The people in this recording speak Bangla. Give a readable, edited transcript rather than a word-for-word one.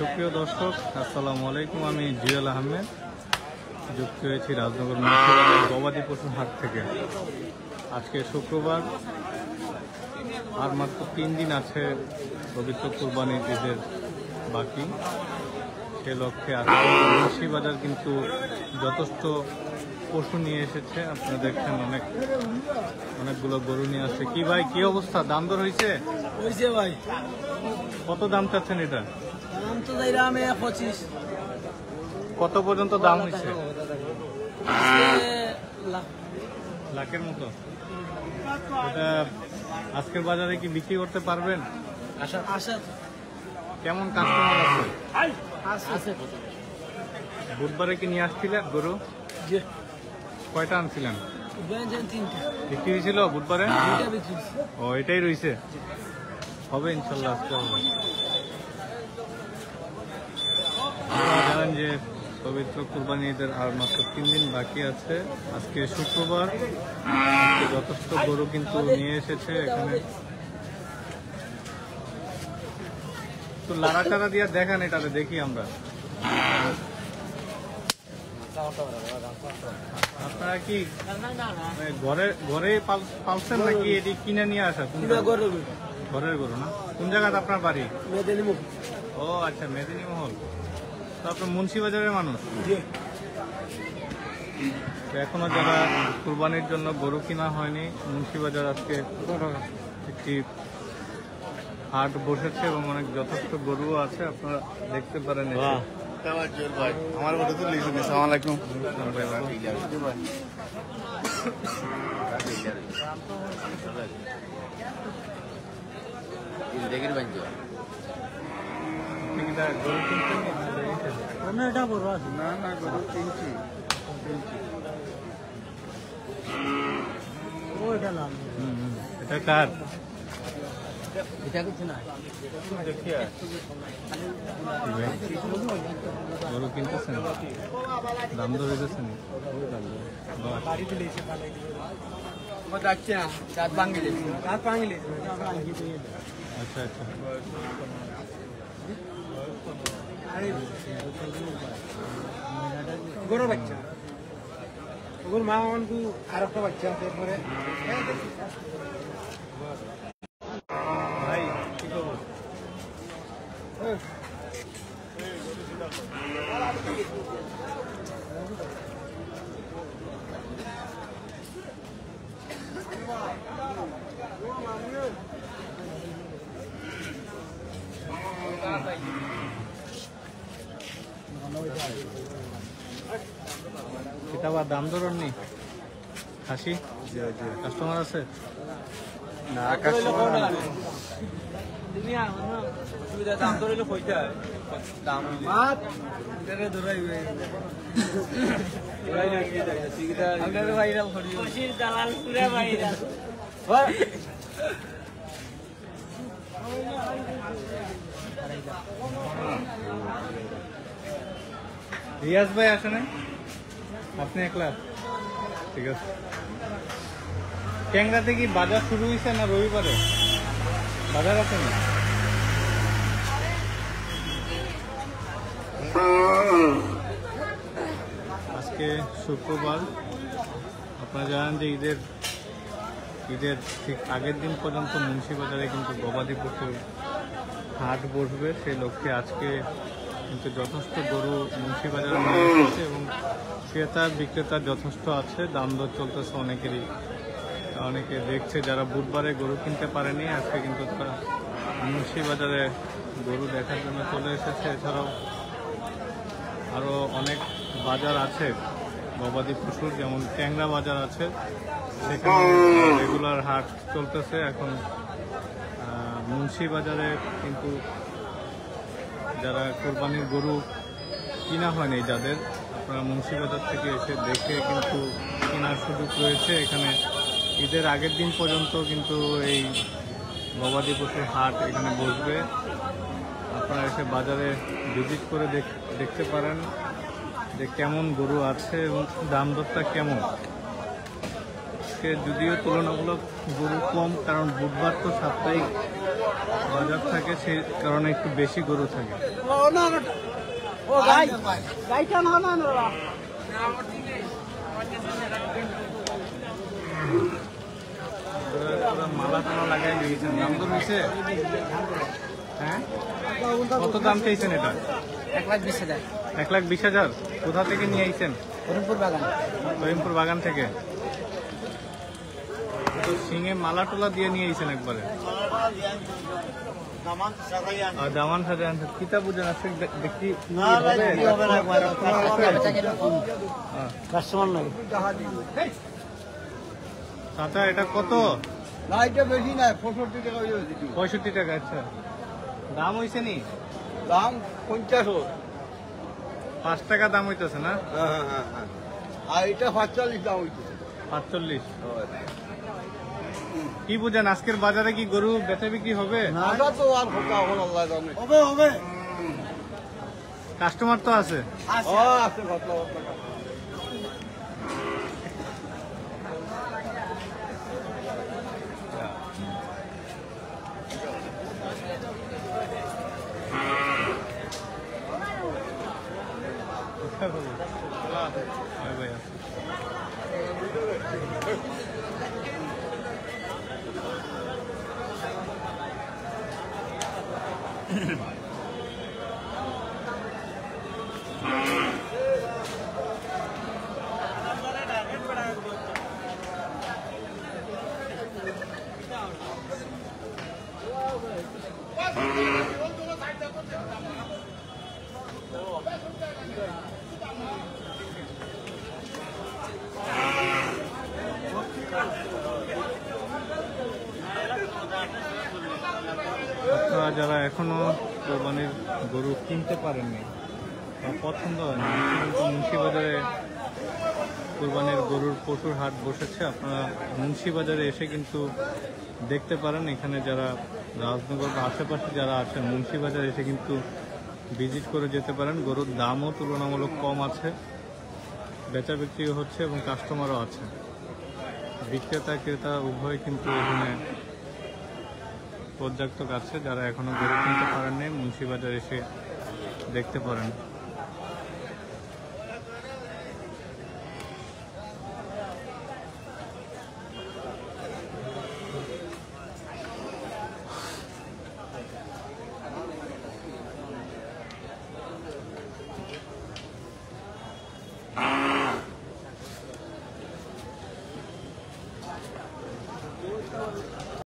সুপ্রিয় দর্শক, আসসালামু আলাইকুম। আমি জিয়াল আহমেদ, যুক্ত হয়েছি রাজনগর মুন্সিবাজার গবাদি পশুর হাট থেকে। আজকে শুক্রবার, আর মাত্র 3 দিন আছে পবিত্র কুরবানির ঈদের বাকি। সে লক্ষ্যে আজকে মুন্সিবাজার কিন্তু যথেষ্ট পশু নিয়ে এসেছে। আপনারা দেখছেন অনেকগুলো গরু নিয়ে আসছে। কি ভাই, কি অবস্থা? দাম দর হয়েছে? ভাই, কত দাম চাচ্ছেন এটা? দাম তো যাইলাম 25। কত পর্যন্ত দাম হয়েছে? লাখের মতো। এটা আজকের বাজারে কি বিক্রি করতে পারবেন? আশা কেমন কাস্টমার আছে? আছে। বুধবারে কি নিয়ে আসছিলেন গরু? যে কয়টা আনছিলেন? 3টা বিক্রি হয়েছিল বুধবারে? বিক্রি ও, এটাই রয়েছে। হবে ইনশাল্লাহ, আজকে হবে। আপনারা জানেন যে পবিত্র কুরবানি ঈদের আর মাত্র 3 দিন বাকি আছে। আজকে শুক্রবার, আজকে যথেষ্ট গরু কিন্তু নিয়ে এসেছে এখানে। তো লাড়া টাড়া দিয়ে দেখান, এটাতে দেখি আমরা। আপনারা কি ঘরে পালছেন নাকি এটি কিনে নিয়ে আসা? ঘরের গরু না? কোন জায়গাতে আপনার বাড়ি? ও আচ্ছা, মেদিনীমহল। তো আপনার মুন্সিবাজারের মানুষ? এখনো যারা কুরবানির জন্য গরু কিনা হয়নি, মুন্সিবাজার আজকে একটি হাট বসেছে এবং অনেক যথেষ্ট গরু আছে, আপনারা দেখতে পারেন। আমার কথা তো লিখুন। আসসালামু আলাইকুম। দেখেন ভাই, গরু কিনছেন? এটা বড় আছে। না না, গরু কিনছি। ও এটা লাভ। এটা কার? এটা কিছু না। গরু কিনতেছেন? দাম দর হইতেছেন? আচ্ছা আচ্ছা। গরু বাচ্চা, ওগুলো মা অনকু আর একটা বাচ্চা আছে। এরপরে ভাই কি খবর? এটা আবার দাম দর নেই? খাসি কাস্টমার আছে? না, কাস্টমার দাম ধরে কইটা দাম ধরাই ভাইরাল দালাল পুরা ভাইরাল। রিয়াজ ভাই আসে না? আপনি একলা? ঠিক আছে। ট্যাংরাতে কি বাজার শুরু হয়েছে না রবিবারে বাজার আছে না? আজকে শুক্রবার। আপনারা জানেন যে ঈদের ঠিক আগের দিন পর্যন্ত মুন্সিবাজারে কিন্তু গবাদি পশুর হাট বসবে। সেই লক্ষ্যে আজকে কিন্তু যথেষ্ট গরু মুন্সিবাজারে নিয়ে এসেছে এবং ক্রেতা বিক্রেতা যথেষ্ট আছে। দাম দর চলতেছে অনেকে দেখছে যারা বুধবারে গরু কিনতে পারেনি, আজকে কিন্তু তারা মুন্সিবাজারে গরু দেখার জন্য চলে এসেছে। এছাড়াও আরও অনেক বাজার আছে গবাদি পশুর, যেমন ট্যাংরা বাজার আছে, সেখানে রেগুলার হাট চলতেছে। এখন মুন্সিবাজারে কিন্তু যারা কোরবানির গরু কিনা হয়নি, যাদের, আপনারা মুন্সিবাজার থেকে এসে দেখে কিন্তু কেনার সুযোগ রয়েছে। এখানে ঈদের আগের দিন পর্যন্ত কিন্তু এই গবাদি পশুর হাট এখানে বসবে। আপনারা এসে বাজারে ভিজিট করে দেখতে পারেন যে কেমন গরু আছে এবং দাম দরটা কেমন। যদিও তুলনামূলক গরু কম, কারণ বুধবার তো সাপ্তাহিক বাজার থাকে সেই কারণে একটু বেশি গরু থাকে। মালা টালা লাগাই দিয়েছেন, দাম তো নিচ্ছে। হ্যাঁ, কত দাম চাইছেন এটা? 1,20,000। 1,20,000। কোথা থেকে নিয়ে আইছেন? করিমপুর বাগান। করিমপুর বাগান থেকে। তো সিংহে মালা টোলা দিয়ে নিয়ে আইছেন একবারে। দামান সাজা আনছেন। কিতা বুঝেন আসলে দেখি কাস্টমার নাই। চাচা এটা কত? না এটা বেশি না, 65 টাকা হয়ে যাচ্ছে। 65 টাকা। আচ্ছা, দাম হয়েছে নি? দাম 50। 5 টাকা দাম হইতেছে না? হ্যাঁ হ্যাঁ হ্যাঁ। আর এটা 45 দাম হইছে। 45। কি বুঝেন আজকের বাজারে কি গরু বেচা বিক্রি হবে? না তো আর কথা হল, আল্লাহ জানে। হবে হবে। কাস্টমার তো আছে। আছে কথা। আপনারা যারা এখনো কোরবানির গরু কিনতে পারেননি বা পছন্দ হয়নি, কিন্তু মুন্সিবাজারে কোরবানির গরুর প্রচুর হাট বসেছে। আপনারা মুন্সিবাজারে এসে কিন্তু দেখতে পারেন। এখানে যারা রাজনগর বা আশেপাশে যারা আছেন, মুন্সিবাজারে এসে কিন্তু ভিজিট করে যেতে পারেন। গরুর দামও তুলনামূলক কম আছে, বেচা বিক্রিও হচ্ছে এবং কাস্টমারও আছে। বিক্রেতা ক্রেতা উভয় কিন্তু এখানে পর্যাপ্ত আছে। যারা এখনো গরু কিনতে পারেননি, মুন্সিবাজার এসে দেখতে পারেন।